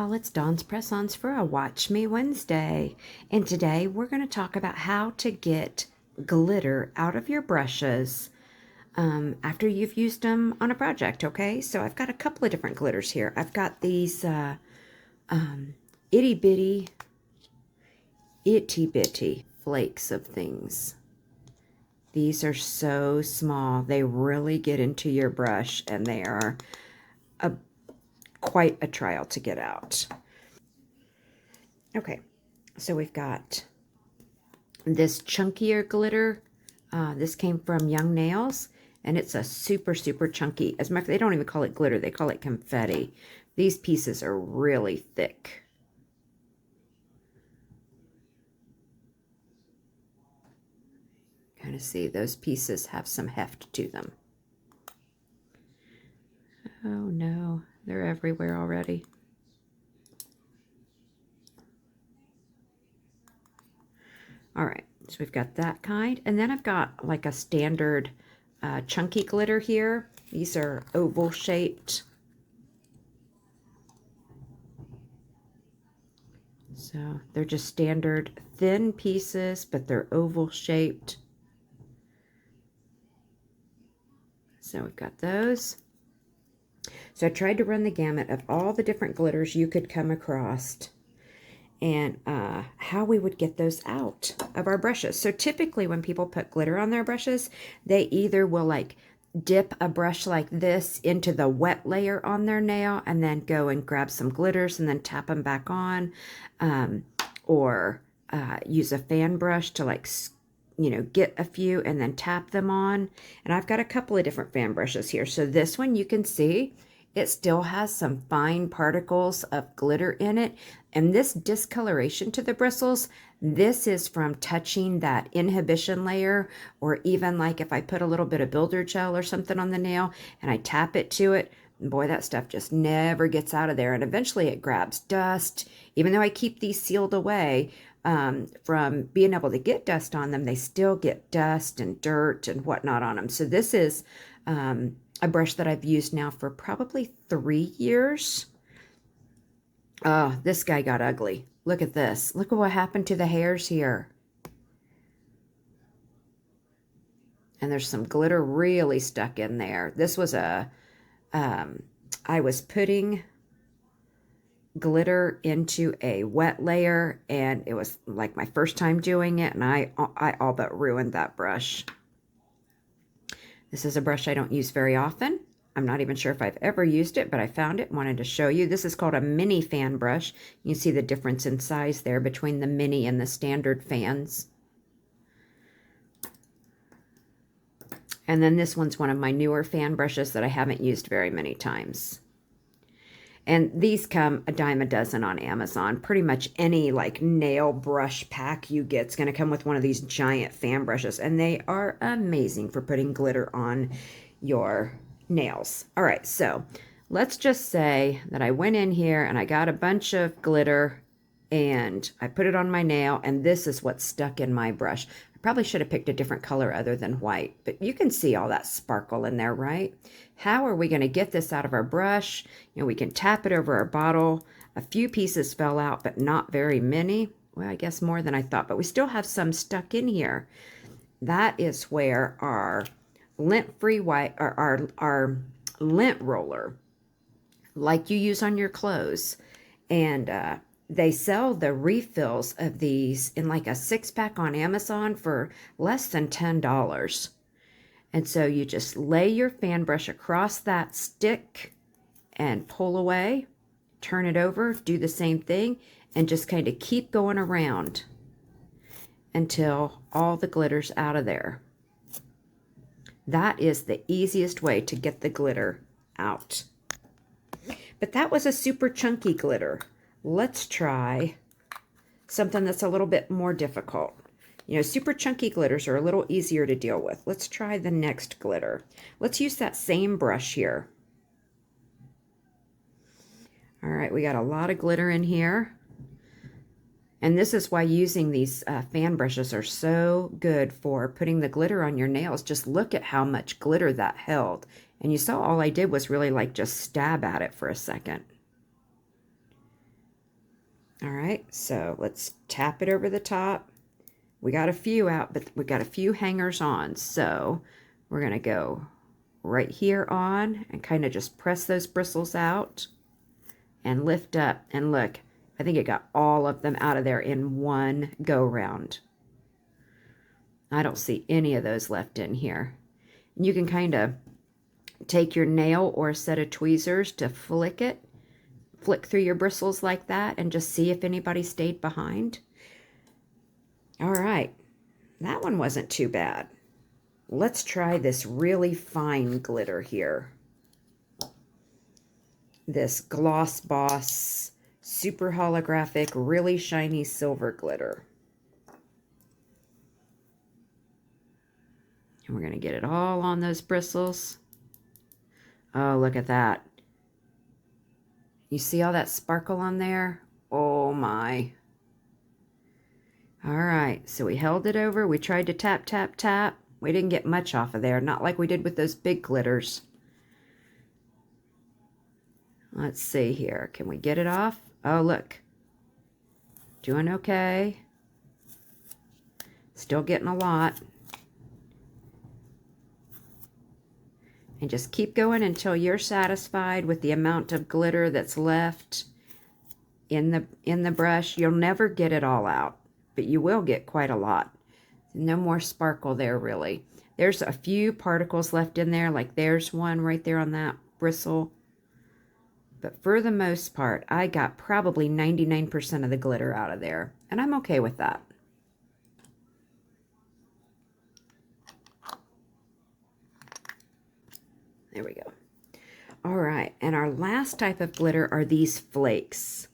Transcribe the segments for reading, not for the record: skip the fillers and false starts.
y'all, it's Dawn's Press-Ons for a Watch Me Wednesday. And today we're going to talk about how to get glitter out of your brushes after you've used them on a project, okay? So I've got a couple of different glitters here. I've got these itty bitty flakes of things. These are so small. They really get into your brush and they are quite a trial to get out. Okay, so we've got this chunkier glitter. This came from Young Nails, and it's a super chunky. As a matter of fact, they don't even call it glitter, they call it confetti. These pieces are really thick. Kind of see those pieces have some heft to them. Oh no, they're everywhere already. All right, so we've got that kind. And then I've got like a standard chunky glitter here. These are oval shaped. So they're just standard thin pieces, but they're oval shaped. So we've got those. So I tried to run the gamut of all the different glitters you could come across and how we would get those out of our brushes. So typically when people put glitter on their brushes, they either will like dip a brush like this into the wet layer on their nail and then go and grab some glitters and then tap them back on, or use a fan brush to like, you know, get a few and then tap them on. And I've got a couple of different fan brushes here. So this one you can see it still has some fine particles of glitter in it. And this discoloration to the bristles, this is from touching that inhibition layer, or even like if I put a little bit of builder gel or something on the nail and I tap it to it, boy, that stuff just never gets out of there. And eventually it grabs dust. Even though I keep these sealed away from being able to get dust on them, they still get dust and dirt and whatnot on them. So this is a brush that I've used now for probably 3 years. Oh, this guy got ugly. Look at this. Look at what happened to the hairs here. And there's some glitter really stuck in there. This was I was putting glitter into a wet layer, and it was like my first time doing it, and I all but ruined that brush. This is a brush I don't use very often. I'm not even sure if I've ever used it, but I found it and wanted to show you. This is called a mini fan brush. You can see the difference in size there between the mini and the standard fans. And then this one's one of my newer fan brushes that I haven't used very many times. And these come a dime a dozen on Amazon. Pretty much any like nail brush pack you get is going to come with one of these giant fan brushes. And they are amazing for putting glitter on your nails. All right, so let's just say that I went in here and I got a bunch of glitter and I put it on my nail, and this is what's stuck in my brush. I probably should have picked a different color other than white, but you can see all that sparkle in there, right? How are we going to get this out of our brush? You know, we can tap it over our bottle. A few pieces fell out, but not very many. Well, I guess more than I thought, but we still have some stuck in here. That is where our lint-free white, or our lint roller, like you use on your clothes, and they sell the refills of these in like a 6-pack on Amazon for less than $10. And so you just lay your fan brush across that stick and pull away, turn it over, do the same thing, and just kind of keep going around until all the glitter's out of there. That is the easiest way to get the glitter out. But that was a super chunky glitter. Let's try something that's a little bit more difficult. You know, super chunky glitters are a little easier to deal with. Let's try the next glitter. Let's use that same brush here. All right, we got a lot of glitter in here. And this is why using these fan brushes are so good for putting the glitter on your nails. Just look at how much glitter that held. And you saw all I did was really like just stab at it for a second. All right, so let's tap it over the top. We got a few out, but we got a few hangers on. So we're going to go right here on and kind of just press those bristles out and lift up. And look, I think it got all of them out of there in one go round. I don't see any of those left in here. And you can kind of take your nail or a set of tweezers to flick through your bristles like that and just see if anybody stayed behind. All right, that one wasn't too bad. Let's try this really fine glitter here. This Gloss Boss super holographic, really shiny silver glitter. And we're going to get it all on those bristles. Oh, look at that. You see all that sparkle on there? Oh my. All right, so we held it over. We tried to tap, tap, tap. We didn't get much off of there, not like we did with those big glitters. Let's see here. Can we get it off? Oh, look. Doing okay. Still getting a lot. And just keep going until you're satisfied with the amount of glitter that's left in the brush. You'll never get it all out, but you will get quite a lot. No more sparkle there, really. There's a few particles left in there, like there's one right there on that bristle. But for the most part, I got probably 99% of the glitter out of there, and I'm okay with that. There we go. All right, and our last type of glitter are these flakes.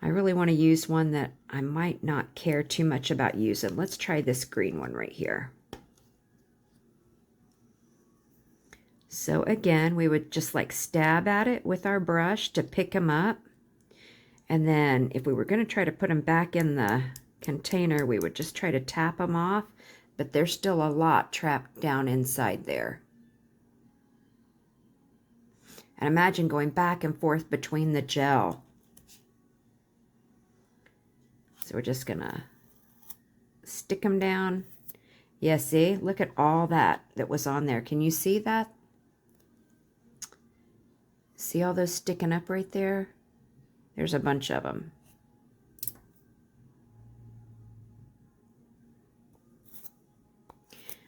I really want to use one that I might not care too much about using. Let's try this green one right here. So again, we would just like stab at it with our brush to pick them up. And then if we were going to try to put them back in the container, we would just try to tap them off, but there's still a lot trapped down inside there. And imagine going back and forth between the gel. So we're just going to stick them down. Yeah, see? Look at all that was on there. Can you see that? See all those sticking up right there? There's a bunch of them.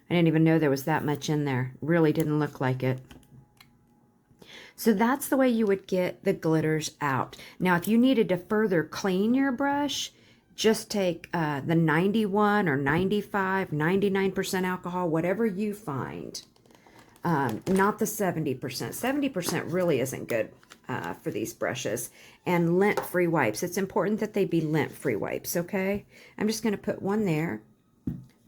I didn't even know there was that much in there. Really didn't look like it. So that's the way you would get the glitters out. Now, if you needed to further clean your brush, just take the 91 or 95, 99% alcohol, whatever you find. Not the 70%. 70% really isn't good for these brushes. And lint-free wipes. It's important that they be lint-free wipes, okay? I'm just going to put one there.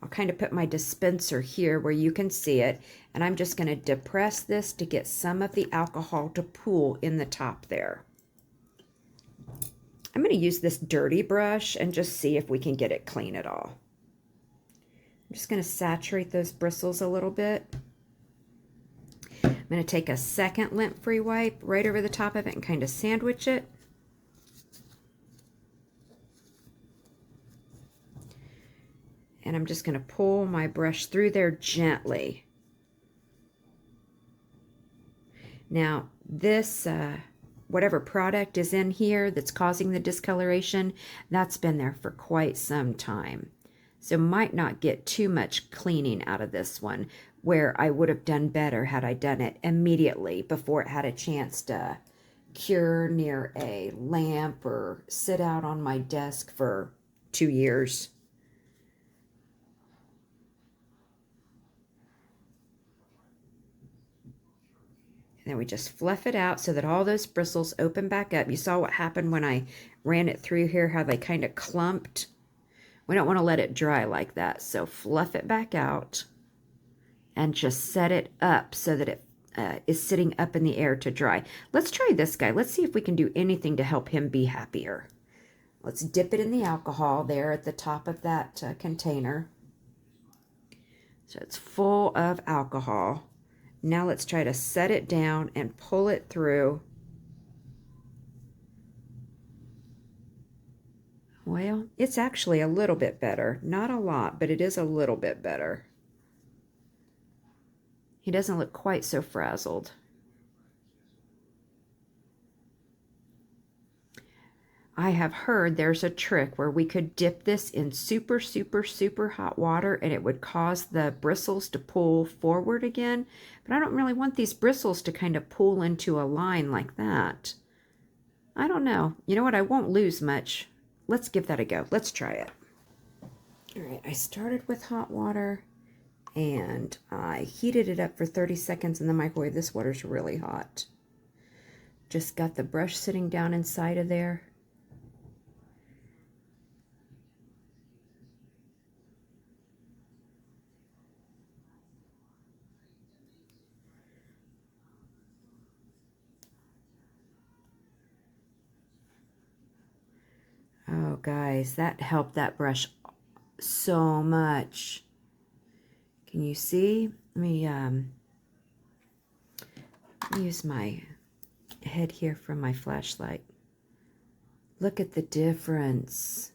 I'll kind of put my dispenser here where you can see it. And I'm just going to depress this to get some of the alcohol to pool in the top there. I'm going to use this dirty brush and just see if we can get it clean at all. I'm just going to saturate those bristles a little bit. I'm going to take a second lint-free wipe right over the top of it and kind of sandwich it. And I'm just going to pull my brush through there gently. Now, this, whatever product is in here that's causing the discoloration, that's been there for quite some time. So might not get too much cleaning out of this one, where I would have done better had I done it immediately before it had a chance to cure near a lamp or sit out on my desk for 2 years. And then we just fluff it out so that all those bristles open back up. You saw what happened when I ran it through here, how they kind of clumped. We don't want to let it dry like that. So fluff it back out and just set it up so that it is sitting up in the air to dry. Let's try this guy. Let's see if we can do anything to help him be happier. Let's dip it in the alcohol there at the top of that container. So it's full of alcohol. Now let's try to set it down and pull it through. Well, it's actually a little bit better. Not a lot, but it is a little bit better. He doesn't look quite so frazzled. I have heard there's a trick where we could dip this in super, super, super hot water and it would cause the bristles to pull forward again. But I don't really want these bristles to kind of pull into a line like that. I don't know. You know what? I won't lose much. Let's give that a go. Let's try it. All right, I started with hot water and I heated it up for 30 seconds in the microwave. This water's really hot. Just got the brush sitting down inside of there. Oh, guys, that helped that brush so much. Can you see? Let me use my head here from my flashlight. Look at the difference.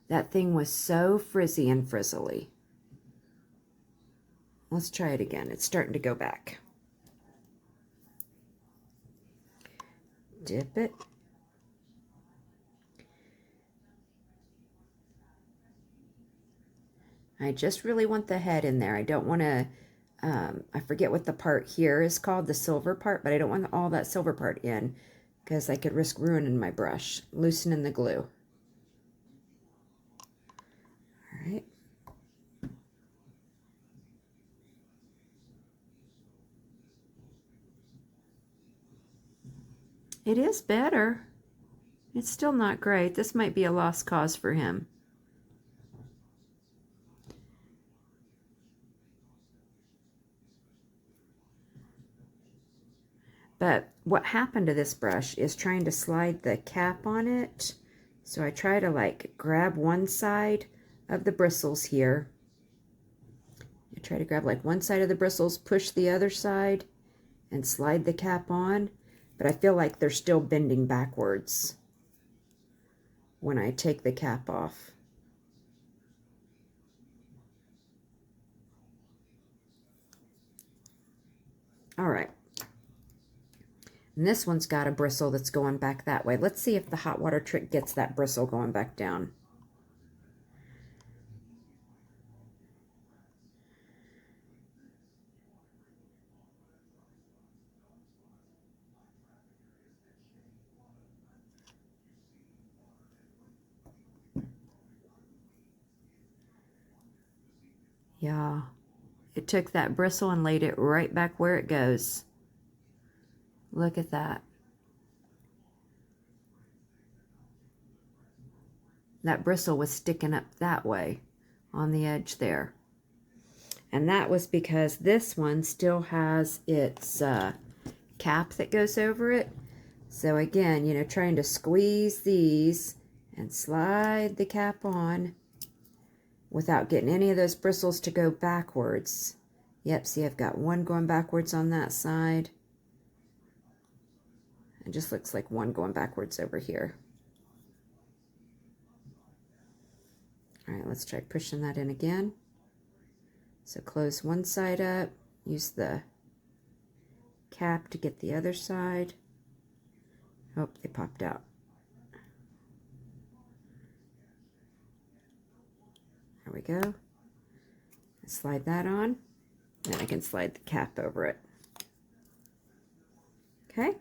That thing was so frizzy and frizzly. Let's try it again. It's starting to go back. Dip it. I just really want the head in there. I don't want to, I forget what the part here is called, the silver part, but I don't want all that silver part in because I could risk ruining my brush, loosening the glue. All right. It is better. It's still not great. This might be a lost cause for him. But what happened to this brush is trying to slide the cap on it. So I try to like grab one side of the bristles here. I try to grab like one side of the bristles, push the other side, and slide the cap on. But I feel like they're still bending backwards when I take the cap off. All right. And this one's got a bristle that's going back that way. Let's see if the hot water trick gets that bristle going back down. Yeah, it took that bristle and laid it right back where it goes. Look at that. That bristle was sticking up that way on the edge there. And that was because this one still has its cap that goes over it. So again, you know, trying to squeeze these and slide the cap on without getting any of those bristles to go backwards. Yep, see, I've got one going backwards on that side. It just looks like one going backwards over here. All right, let's try pushing that in again. So close one side up, use the cap to get the other side. Oh, they popped out. There we go. Slide that on, and I can slide the cap over it. Okay,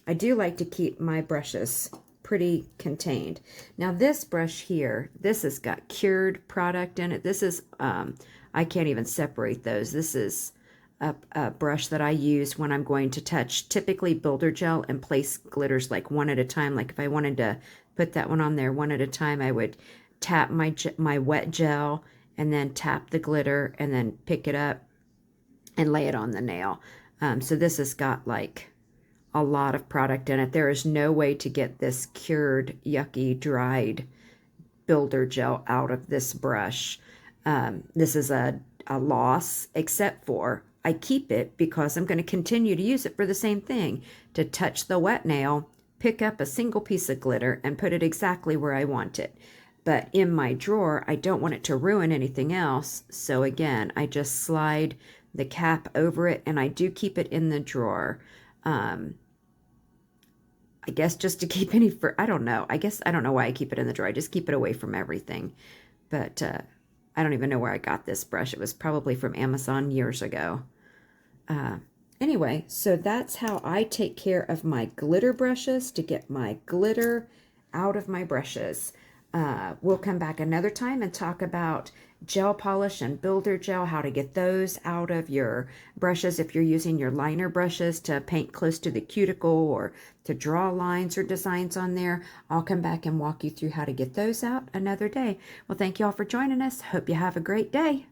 I do like to keep my brushes pretty contained. Now this brush here, this has got cured product in it. This is, I can't even separate those. This is a brush that I use when I'm going to touch typically builder gel and place glitters like one at a time. Like if I wanted to put that one on there one at a time, I would tap my wet gel and then tap the glitter and then pick it up and lay it on the nail. So this has got like a lot of product in it. There is no way to get this cured, yucky, dried builder gel out of this brush. This is a loss, except for I keep it because I'm going to continue to use it for the same thing, to touch the wet nail, pick up a single piece of glitter and put it exactly where I want it. But in my drawer, I don't want it to ruin anything else. So again, I just slide the cap over it, and I do keep it in the drawer. I guess just to keep any, I don't know. I guess I don't know why I keep it in the drawer. I just keep it away from everything. But I don't even know where I got this brush. It was probably from Amazon years ago. Anyway, so that's how I take care of my glitter brushes to get my glitter out of my brushes. We'll come back another time and talk about gel polish and builder gel, how to get those out of your brushes if you're using your liner brushes to paint close to the cuticle or to draw lines or designs on there. I'll come back and walk you through how to get those out another day. Well, thank you all for joining us. Hope you have a great day.